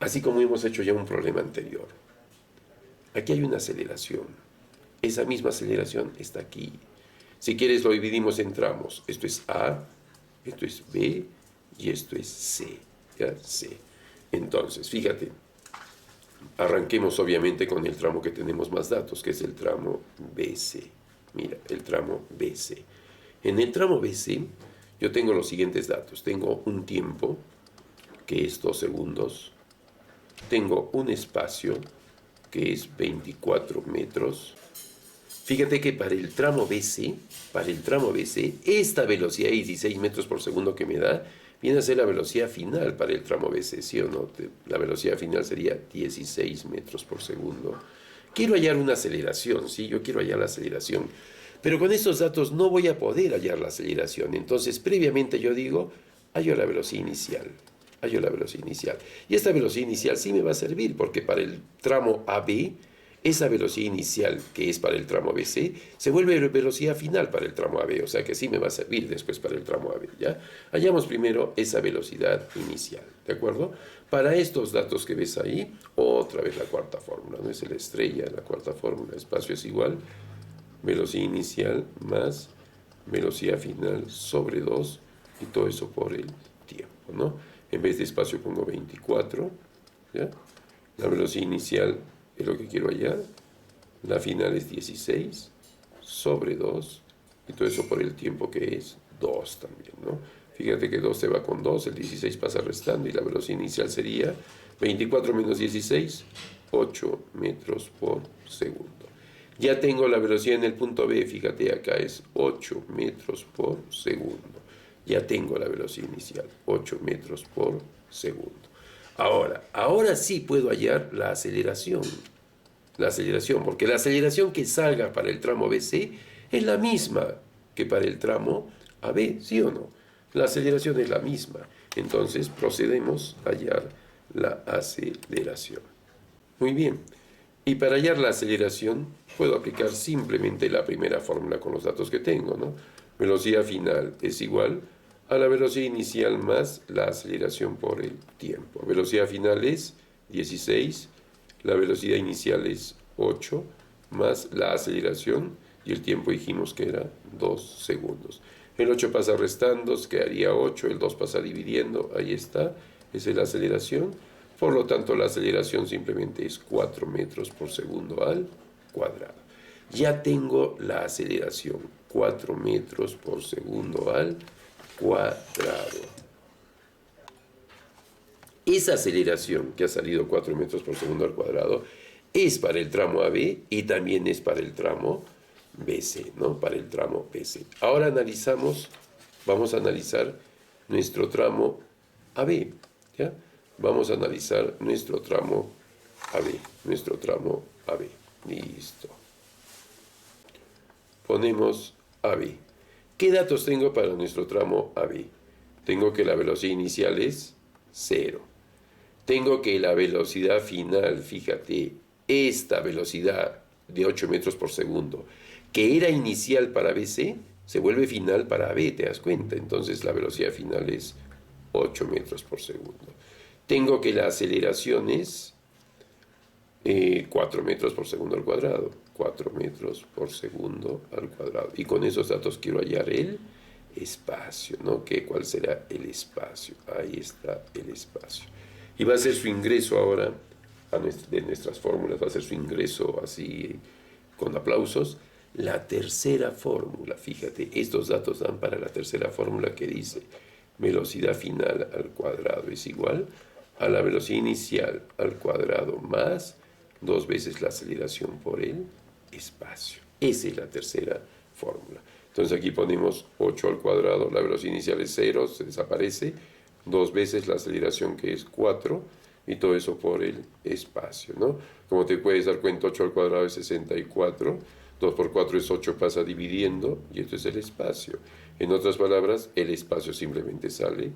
Así como hemos hecho ya un problema anterior. Aquí hay una aceleración. Esa misma aceleración está aquí. Si quieres lo dividimos en tramos. Esto es A, esto es B y esto es C. ¿Ya? C. Entonces, fíjate. Arranquemos obviamente con el tramo que tenemos más datos, que es el tramo BC. Mira, el tramo BC. En el tramo BC yo tengo los siguientes datos. Tengo un tiempo, que es 2 segundos. Tengo un espacio, que es 24 metros. Fíjate que para el tramo BC, esta velocidad de 16 metros por segundo que me da, viene a ser la velocidad final para el tramo BC, ¿sí o no? La velocidad final sería 16 metros por segundo. Quiero hallar una aceleración, ¿sí? Yo quiero hallar la aceleración. Pero con estos datos no voy a poder hallar la aceleración. Entonces, previamente yo digo, hallo la velocidad inicial. Hallo la velocidad inicial. Y esta velocidad inicial sí me va a servir, porque para el tramo AB, esa velocidad inicial que es para el tramo BC, se vuelve velocidad final para el tramo AB. O sea que sí me va a servir después para el tramo AB, ¿ya? Hallamos primero esa velocidad inicial, ¿de acuerdo? Para estos datos que ves ahí, otra vez la cuarta fórmula, ¿no? Es la estrella, la cuarta fórmula. Espacio es igual velocidad inicial más velocidad final sobre 2 y todo eso por el tiempo, ¿no? En vez de espacio pongo 24, ¿ya? La velocidad inicial es lo que quiero hallar, la final es 16 sobre 2 y todo eso por el tiempo que es 2 también, ¿no? Fíjate que 2 se va con 2, el 16 pasa restando y la velocidad inicial sería 24 menos 16, 8 metros por segundo. Ya tengo la velocidad en el punto B, fíjate acá es 8 metros por segundo. Ya tengo la velocidad inicial, 8 metros por segundo. Ahora sí puedo hallar la aceleración. La aceleración, porque la aceleración que salga para el tramo BC es la misma que para el tramo AB, ¿sí o no? La aceleración es la misma. Entonces procedemos a hallar la aceleración. Muy bien. Y para hallar la aceleración, puedo aplicar simplemente la primera fórmula con los datos que tengo, ¿no? Velocidad final es igual a la velocidad inicial más la aceleración por el tiempo. Velocidad final es 16, la velocidad inicial es 8, más la aceleración, y el tiempo dijimos que era 2 segundos. El 8 pasa restando, quedaría 8, el 2 pasa dividiendo, ahí está, esa es la aceleración. Por lo tanto, la aceleración simplemente es 4 metros por segundo al cuadrado. Ya tengo la aceleración, 4 metros por segundo al cuadrado. Esa aceleración que ha salido 4 metros por segundo al cuadrado es para el tramo AB y también es para el tramo BC, ¿no? Para el tramo BC. Ahora vamos a analizar nuestro tramo AB, ¿ya? Vamos a analizar nuestro tramo AB. Listo. Ponemos AB. ¿Qué datos tengo para nuestro tramo AB? Tengo que la velocidad inicial es 0. Tengo que la velocidad final, fíjate, esta velocidad de 8 metros por segundo, que era inicial para BC, se vuelve final para AB, ¿te das cuenta? Entonces la velocidad final es 8 metros por segundo. Tengo que la aceleración es 4 metros por segundo al cuadrado. 4 metros por segundo al cuadrado. Y con esos datos quiero hallar el espacio, ¿no? ¿Cuál será el espacio? Ahí está el espacio. Y va a ser su ingreso ahora de nuestras fórmulas, va a ser su ingreso así con aplausos. La tercera fórmula, fíjate, estos datos dan para la tercera fórmula que dice velocidad final al cuadrado es igual a la velocidad inicial al cuadrado más 2 veces la aceleración por el espacio. Esa es la tercera fórmula. Entonces aquí ponemos 8 al cuadrado, la velocidad inicial es 0, se desaparece, 2 veces la aceleración que es 4 y todo eso por el espacio, ¿no? Como te puedes dar cuenta, 8 al cuadrado es 64, 2 por 4 es 8, pasa dividiendo y esto es el espacio. En otras palabras, el espacio simplemente sale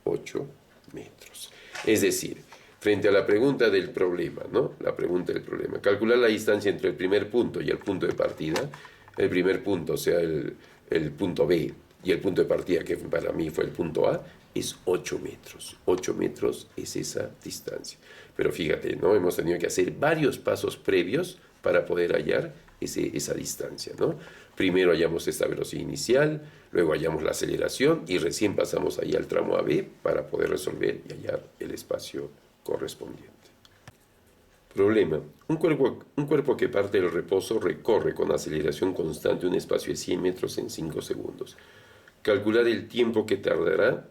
8 metros. Es decir, frente a la pregunta del problema, ¿no? La pregunta del problema. Calcular la distancia entre el primer punto y el punto de partida. El primer punto, o sea, el punto B, y el punto de partida, que para mí fue el punto A, es 8 metros. 8 metros es esa distancia. Pero fíjate, ¿no? Hemos tenido que hacer varios pasos previos para poder hallar esa distancia, ¿no? Primero hallamos esta velocidad inicial, luego hallamos la aceleración y recién pasamos ahí al tramo AB para poder resolver y hallar el espacio correspondiente. Problema. Un cuerpo que parte del reposo recorre con aceleración constante un espacio de 100 metros en 5 segundos. Calcular el tiempo que tardará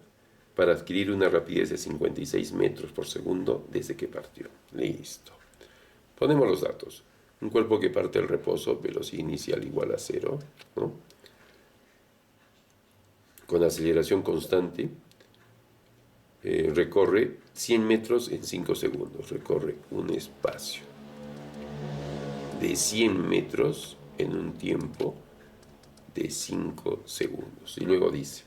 para adquirir una rapidez de 56 metros por segundo desde que partió. Listo. Ponemos los datos. Un cuerpo que parte del reposo, velocidad inicial igual a 0, ¿no? Con aceleración constante, recorre 100 metros en 5 segundos. Recorre un espacio de 100 metros en un tiempo de 5 segundos. Y luego dice,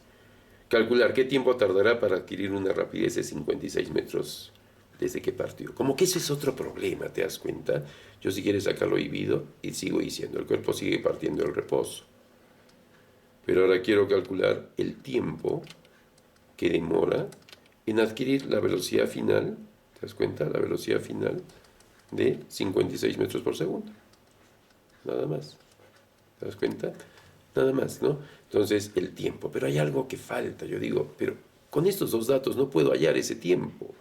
calcular qué tiempo tardará para adquirir una rapidez de 56 metros desde que partió. Como que ese es otro problema, ¿te das cuenta? Yo si quieres sacarlo divido y sigo diciendo, el cuerpo sigue partiendo el reposo. Pero ahora quiero calcular el tiempo que demora en adquirir la velocidad final, ¿te das cuenta? La velocidad final de 56 metros por segundo. Nada más. ¿Te das cuenta? Nada más, ¿no? Entonces, el tiempo. Pero hay algo que falta. Yo digo, pero con estos dos datos no puedo hallar ese tiempo.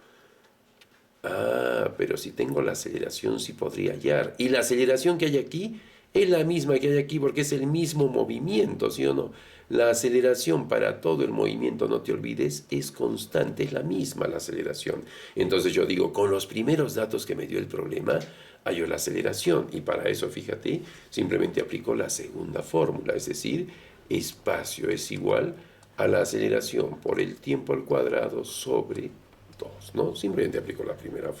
Ah, pero si tengo la aceleración sí podría hallar. Y la aceleración que hay aquí es la misma que hay aquí porque es el mismo movimiento, ¿sí o no? La aceleración para todo el movimiento, no te olvides, es constante, es la misma la aceleración. Entonces yo digo, con los primeros datos que me dio el problema, hallo la aceleración. Y para eso, fíjate, simplemente aplico la segunda fórmula, es decir, espacio es igual a la aceleración por el tiempo al cuadrado sobre 2, ¿no? Simplemente aplico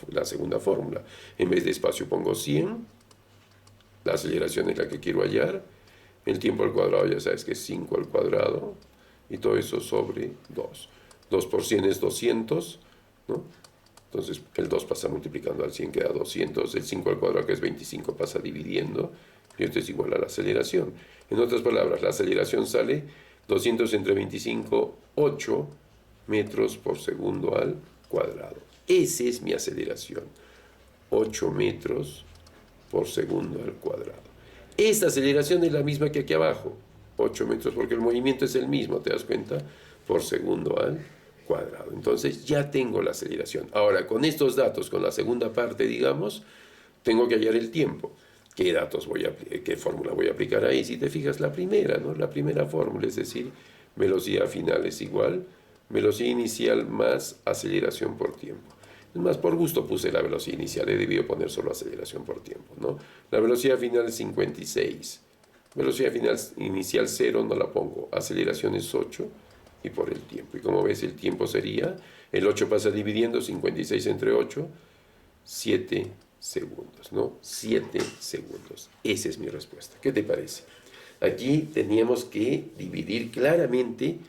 la segunda fórmula. En vez de espacio pongo 100, la aceleración es la que quiero hallar, el tiempo al cuadrado ya sabes que es 5 al cuadrado, y todo eso sobre 2. 2 por 100 es 200, ¿no? Entonces el 2 pasa multiplicando al 100, queda 200, el 5 al cuadrado que es 25 pasa dividiendo, y esto es igual a la aceleración. En otras palabras, la aceleración sale 200 entre 25, 8 metros por segundo al cuadrado. Esa es mi aceleración, 8 metros por segundo al cuadrado. Esta aceleración es la misma que aquí abajo, 8 metros, porque el movimiento es el mismo, ¿te das cuenta? Por segundo al cuadrado. Entonces ya tengo la aceleración. Ahora, con estos datos, con la segunda parte, digamos, tengo que hallar el tiempo. ¿Qué fórmula voy a aplicar ahí? Si te fijas, la primera, ¿no? La primera fórmula, es decir, velocidad final es igual velocidad inicial más aceleración por tiempo. Es más, por gusto puse la velocidad inicial, he debido poner solo aceleración por tiempo, ¿no? La velocidad final es 56. Velocidad final inicial 0 no la pongo. Aceleración es 8 y por el tiempo. Y como ves, el tiempo sería, el 8 pasa dividiendo, 56 entre 8, 7 segundos, ¿no? 7 segundos. Esa es mi respuesta. ¿Qué te parece? Aquí teníamos que dividir claramente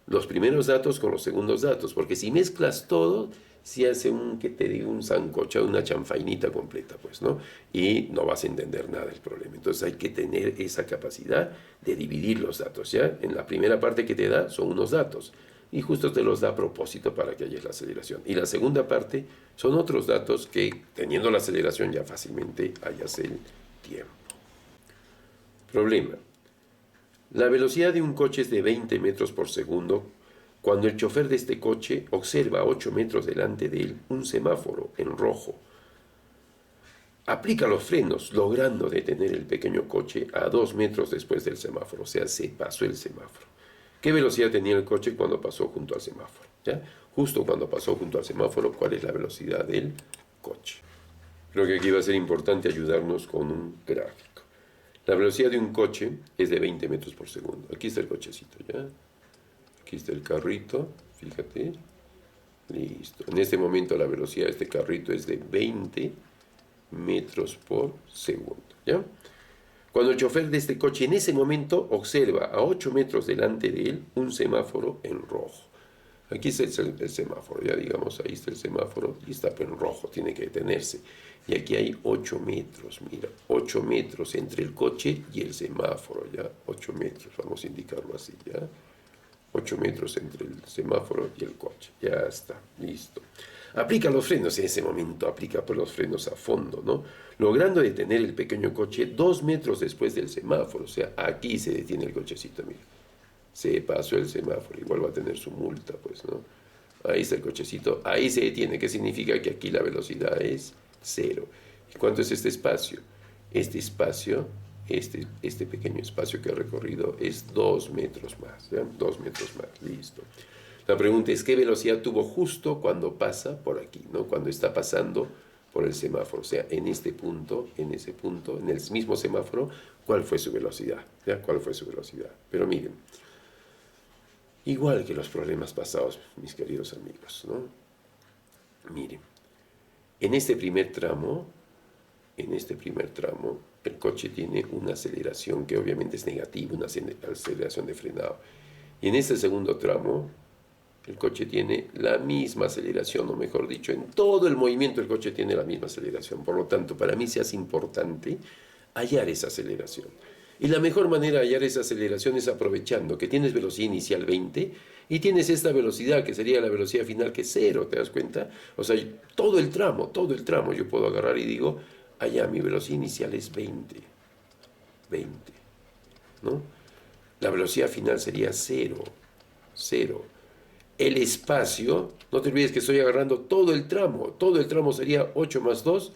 los primeros datos con los segundos datos, porque si mezclas todo, se hace un sancocho, una chanfainita completa, pues, ¿no? Y no vas a entender nada del problema. Entonces hay que tener esa capacidad de dividir los datos, ¿ya? En la primera parte que te da son unos datos, y justo te los da a propósito para que hayas la aceleración. Y la segunda parte son otros datos que, teniendo la aceleración, ya fácilmente hayas el tiempo. Problema. La velocidad de un coche es de 20 metros por segundo cuando el chofer de este coche observa a 8 metros delante de él un semáforo en rojo. Aplica los frenos, logrando detener el pequeño coche a 2 metros después del semáforo, o sea, se pasó el semáforo. ¿Qué velocidad tenía el coche cuando pasó junto al semáforo? ¿Ya? Justo cuando pasó junto al semáforo, ¿cuál es la velocidad del coche? Creo que aquí va a ser importante ayudarnos con un gráfico. La velocidad de un coche es de 20 metros por segundo. Aquí está el cochecito, ¿ya? Aquí está el carrito, fíjate. Listo. En este momento la velocidad de este carrito es de 20 metros por segundo, ¿ya? Cuando el chofer de este coche en ese momento observa a 8 metros delante de él un semáforo en rojo. Aquí está el semáforo, ya digamos, ahí está el semáforo y está en rojo, tiene que detenerse. Y aquí hay 8 metros, mira, 8 metros entre el coche y el semáforo, ya, 8 metros, vamos a indicarlo así, ya. 8 metros entre el semáforo y el coche, ya está, listo. Aplica los frenos, en ese momento aplica pues los frenos a fondo, ¿no? Logrando detener el pequeño coche 2 metros después del semáforo, o sea, aquí se detiene el cochecito, mira. Se pasó el semáforo, igual va a tener su multa, pues, ¿no? Ahí está el cochecito, ahí se detiene, ¿qué significa? Que aquí la velocidad es 0. ¿Y cuánto es este espacio? Este espacio, este pequeño espacio que ha recorrido es 2 metros más, ¿ya? 2 metros más, listo. La pregunta es, ¿qué velocidad tuvo justo cuando pasa por aquí, ¿no? Cuando está pasando por el semáforo, o sea, en este punto, en ese punto, en el mismo semáforo, ¿cuál fue su velocidad? ¿Ya? ¿Cuál fue su velocidad? Pero miren, Igual que los problemas pasados, mis queridos amigos, ¿no? Miren, en este primer tramo, el coche tiene una aceleración que obviamente es negativa, una aceleración de frenado. Y en este segundo tramo, el coche tiene la misma aceleración, o mejor dicho, en todo el movimiento el coche tiene la misma aceleración. Por lo tanto, para mí se hace importante hallar esa aceleración. Y la mejor manera de hallar esa aceleración es aprovechando que tienes velocidad inicial 20 y tienes esta velocidad que sería la velocidad final que es 0, ¿te das cuenta? O sea, todo el tramo yo puedo agarrar y digo, allá mi velocidad inicial es 20, ¿no? La velocidad final sería 0, 0. El espacio, no te olvides que estoy agarrando todo el tramo sería 8 más 2,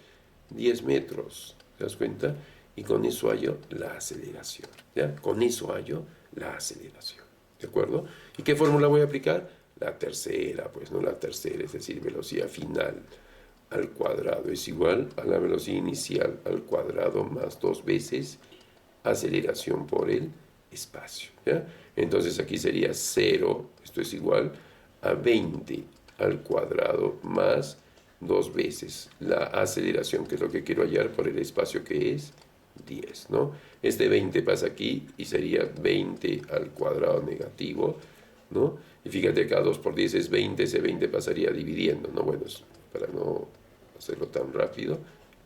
10 metros, ¿te das cuenta? Y con eso hallo la aceleración, ¿ya? Con eso hallo la aceleración, ¿de acuerdo? ¿Y qué fórmula voy a aplicar? La tercera, pues, ¿no? La tercera, es decir, velocidad final al cuadrado es igual a la velocidad inicial al cuadrado más 2 veces aceleración por el espacio, ¿ya? Entonces aquí sería 0, esto es igual a 20 al cuadrado más 2 veces la aceleración, que es lo que quiero hallar, por el espacio que es 10, ¿no? Este 20 pasa aquí y sería 20 al cuadrado negativo, ¿no? Y fíjate acá 2 por 10 es 20, ese 20 pasaría dividiendo, ¿no? Bueno, para no hacerlo tan rápido,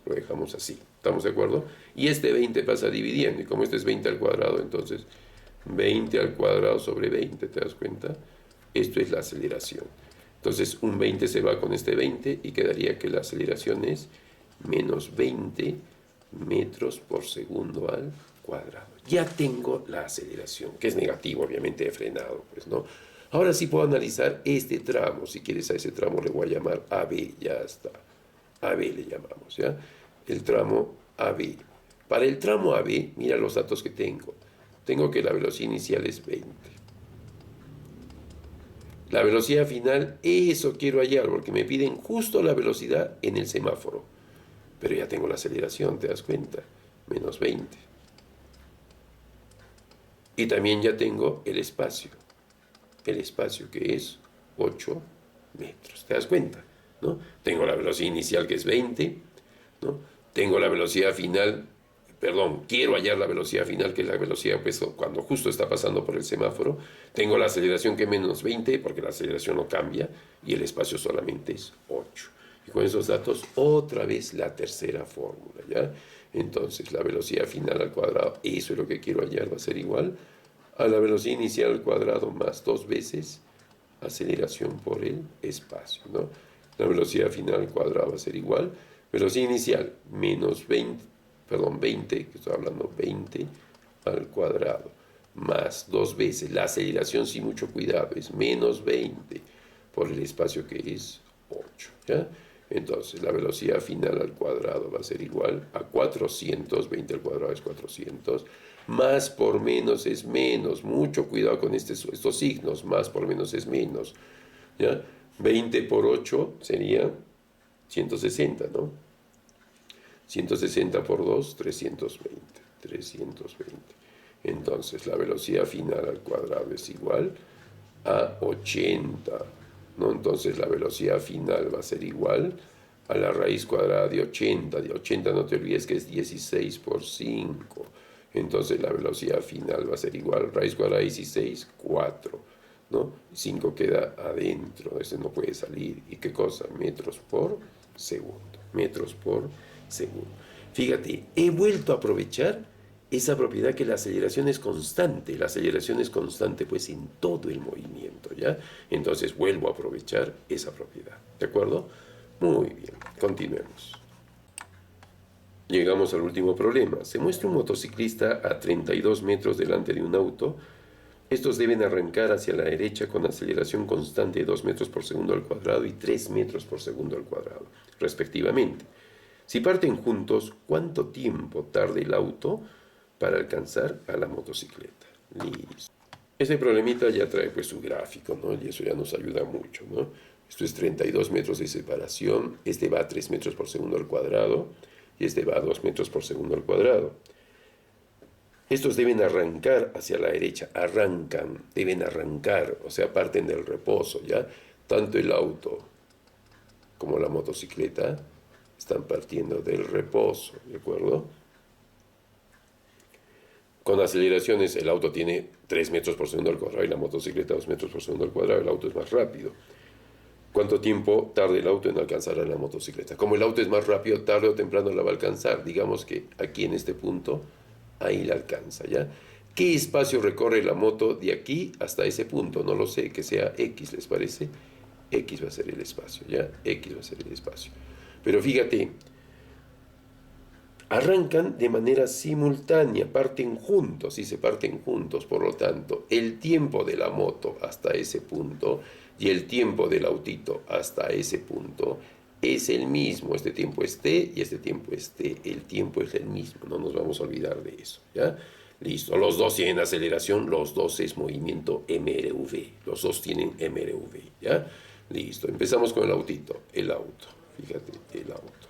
lo dejamos así, ¿estamos de acuerdo? Y este 20 pasa dividiendo, y como este es 20 al cuadrado, entonces 20 al cuadrado sobre 20, ¿te das cuenta? Esto es la aceleración. Entonces un 20 se va con este 20 y quedaría que la aceleración es menos 20 metros por segundo al cuadrado. Ya tengo la aceleración, que es negativo, obviamente, de frenado, pues, ¿no? Ahora sí puedo analizar este tramo. Si quieres, a ese tramo le voy a llamar AB, ya está. AB le llamamos, ¿ya? El tramo AB. Para el tramo AB, mira los datos que tengo. Tengo que la velocidad inicial es 20. La velocidad final, eso quiero hallar, porque me piden justo la velocidad en el semáforo. Pero ya tengo la aceleración, ¿te das cuenta? Menos 20. Y también ya tengo el espacio que es 8 metros, ¿te das cuenta? ¿No? Tengo la velocidad inicial que es 20, ¿no? Tengo la velocidad final, quiero hallar la velocidad final, que es la velocidad pues, cuando justo está pasando por el semáforo. Tengo la aceleración que es menos 20, porque la aceleración no cambia, y el espacio solamente es 8. Y con esos datos, otra vez la tercera fórmula, ¿ya? Entonces, la velocidad final al cuadrado, eso es lo que quiero hallar, va a ser igual a la velocidad inicial al cuadrado más 2 veces aceleración por el espacio, ¿no? La velocidad final al cuadrado va a ser igual, velocidad inicial menos 20, que estoy hablando 20 al cuadrado, más 2 veces, la aceleración, sin mucho cuidado, es menos 20 por el espacio que es 8, ¿ya? Entonces, la velocidad final al cuadrado va a ser igual a 400, 20 al cuadrado es 400, más por menos es menos, mucho cuidado con estos signos, más por menos es menos, ¿ya? 20 por 8 sería 160, ¿no? 160 por 2, 320. Entonces, la velocidad final al cuadrado es igual a 80, ¿no? Entonces, la velocidad final va a ser igual a la raíz cuadrada de 80. De 80 no te olvides que es 16 por 5. Entonces, la velocidad final va a ser igual, raíz cuadrada de 16, 4, ¿no? 5 queda adentro, ese no puede salir. ¿Y qué cosa? Metros por segundo. Metros por segundo. Fíjate, he vuelto a aprovechar esa propiedad que la aceleración es constante. La aceleración es constante pues en todo el movimiento, ¿ya? Entonces vuelvo a aprovechar esa propiedad, ¿de acuerdo? Muy bien, continuemos. Llegamos al último problema. Se muestra un motociclista a 32 metros delante de un auto. Estos deben arrancar hacia la derecha con aceleración constante de 2 metros por segundo al cuadrado y 3 metros por segundo al cuadrado, respectivamente. Si parten juntos, ¿cuánto tiempo tarda el auto para alcanzar a la motocicleta? Listo. Este problemita ya trae pues su gráfico, ¿no? Y eso ya nos ayuda mucho, ¿no? Esto es 32 metros de separación, este va a 3 metros por segundo al cuadrado y este va a 2 metros por segundo al cuadrado. Estos deben arrancar hacia la derecha, arrancan, deben arrancar, o sea, parten del reposo, ¿ya? Tanto el auto como la motocicleta están partiendo del reposo, ¿de acuerdo? Con aceleraciones, el auto tiene 3 metros por segundo al cuadrado y la motocicleta 2 metros por segundo al cuadrado, el auto es más rápido. ¿Cuánto tiempo tarda el auto en alcanzar a la motocicleta? Como el auto es más rápido, tarde o temprano la va a alcanzar. Digamos que aquí en este punto, ahí la alcanza, ¿ya? ¿Qué espacio recorre la moto de aquí hasta ese punto? No lo sé, que sea X, ¿les parece? X va a ser el espacio, ¿ya? X va a ser el espacio. Pero fíjate, arrancan de manera simultánea, parten juntos, y se parten juntos, por lo tanto, el tiempo de la moto hasta ese punto y el tiempo del autito hasta ese punto es el mismo. Este tiempo es t y este tiempo es t, el tiempo es el mismo, no nos vamos a olvidar de eso, ¿ya? Listo, los dos tienen aceleración, los dos es movimiento mRV, los dos tienen mRV, ¿ya? Listo, empezamos con el autito, el auto, fíjate, el auto.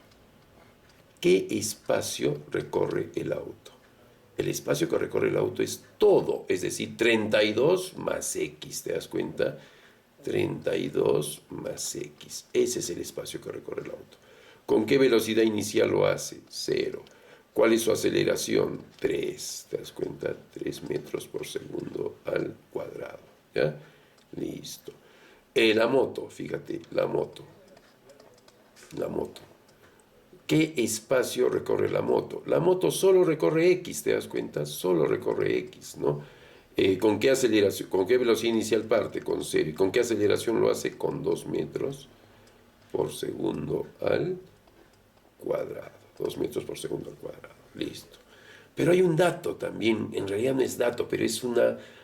¿Qué espacio recorre el auto? El espacio que recorre el auto es todo, es decir, 32 más x, ¿te das cuenta? 32 más x, ese es el espacio que recorre el auto. ¿Con qué velocidad inicial lo hace? 0. ¿Cuál es su aceleración? 3, ¿te das cuenta? 3 metros por segundo al cuadrado, ¿ya? Listo. La moto, fíjate, la moto. ¿Qué espacio recorre la moto? La moto solo recorre X, ¿te das cuenta? Solo recorre X, ¿no? ¿Con qué aceleración, con qué velocidad inicial parte? Con 0. ¿Y con qué aceleración lo hace? Con 2 metros por segundo al cuadrado. 2 metros por segundo al cuadrado. Listo. Pero hay un dato también, en realidad no es dato, pero es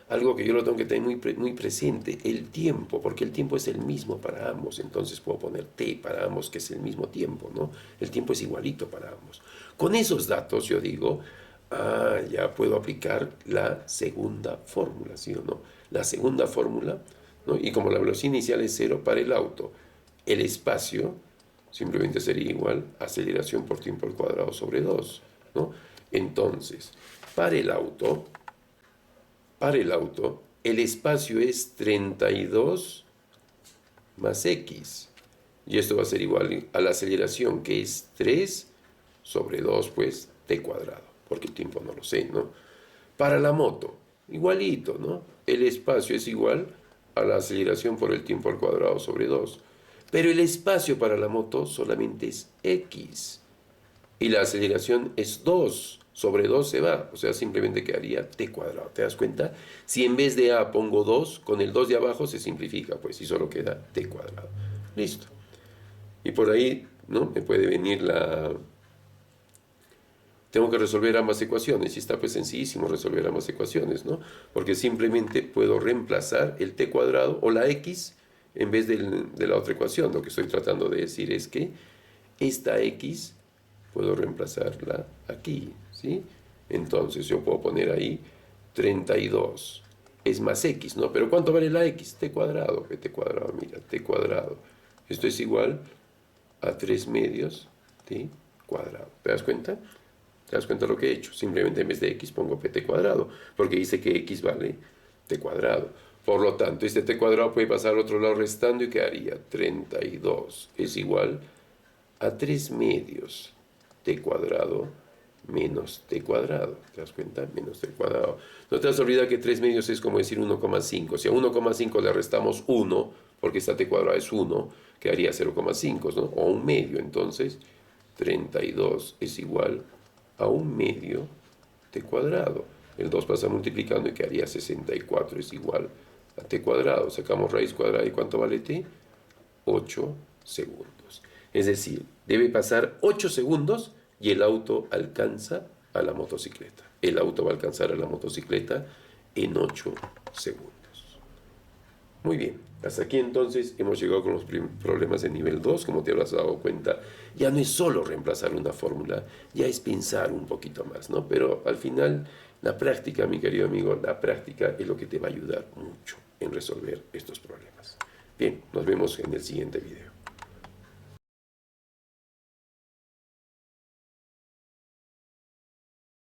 algo que yo lo tengo que tener muy presente, el tiempo, porque el tiempo es el mismo para ambos, entonces puedo poner t para ambos, que es el mismo tiempo, ¿no? El tiempo es igualito para ambos. Con esos datos yo digo, ya puedo aplicar la segunda fórmula, ¿sí o no? La segunda fórmula, ¿no? Y como la velocidad inicial es 0 para el auto, el espacio simplemente sería igual a aceleración por tiempo al cuadrado sobre 2, ¿no? Entonces, para el auto, el espacio es 32 más x. Y esto va a ser igual a la aceleración, que es 3 sobre 2, pues, t cuadrado, porque el tiempo no lo sé, ¿no? Para la moto, igualito, ¿no? El espacio es igual a la aceleración por el tiempo al cuadrado sobre 2. Pero el espacio para la moto solamente es x. Y la aceleración es 2. Sobre 2 se va, o sea, simplemente quedaría t cuadrado. ¿Te das cuenta? Si en vez de a pongo 2, con el 2 de abajo se simplifica, pues, y solo queda t cuadrado. Listo. Y por ahí, ¿no? Me puede venir tengo que resolver ambas ecuaciones, y está pues sencillísimo resolver ambas ecuaciones, ¿no? Porque simplemente puedo reemplazar el t cuadrado o la x en vez de la otra ecuación. Lo que estoy tratando de decir es que esta x puedo reemplazarla aquí, ¿sí? Entonces yo puedo poner ahí 32 es más x, ¿no? Pero ¿cuánto vale la x? T cuadrado, t cuadrado, mira, t cuadrado. Esto es igual a 3 medios t cuadrado. ¿Te das cuenta? ¿Te das cuenta lo que he hecho? Simplemente en vez de x pongo pt cuadrado, porque dice que x vale t cuadrado. Por lo tanto, este t cuadrado puede pasar al otro lado restando y quedaría 32 es igual a 3 medios t cuadrado menos t cuadrado. ¿Te das cuenta? Menos t cuadrado. No te vas a olvidar que 3 medios es como decir 1,5. Si a 1,5 le restamos 1, porque esta t cuadrado es 1, quedaría 0,5, ¿no? O un medio. Entonces, 32 es igual a un medio t cuadrado. El 2 pasa multiplicando y quedaría 64 es igual a t cuadrado. Sacamos raíz cuadrada y ¿cuánto vale t? 8 segundos. Es decir, debe pasar 8 segundos y el auto alcanza a la motocicleta. El auto va a alcanzar a la motocicleta en 8 segundos. Muy bien, hasta aquí entonces hemos llegado con los problemas de nivel 2, como te habrás dado cuenta. Ya no es solo reemplazar una fórmula, ya es pensar un poquito más, ¿no? Pero al final, la práctica, mi querido amigo, la práctica es lo que te va a ayudar mucho en resolver estos problemas. Bien, nos vemos en el siguiente video.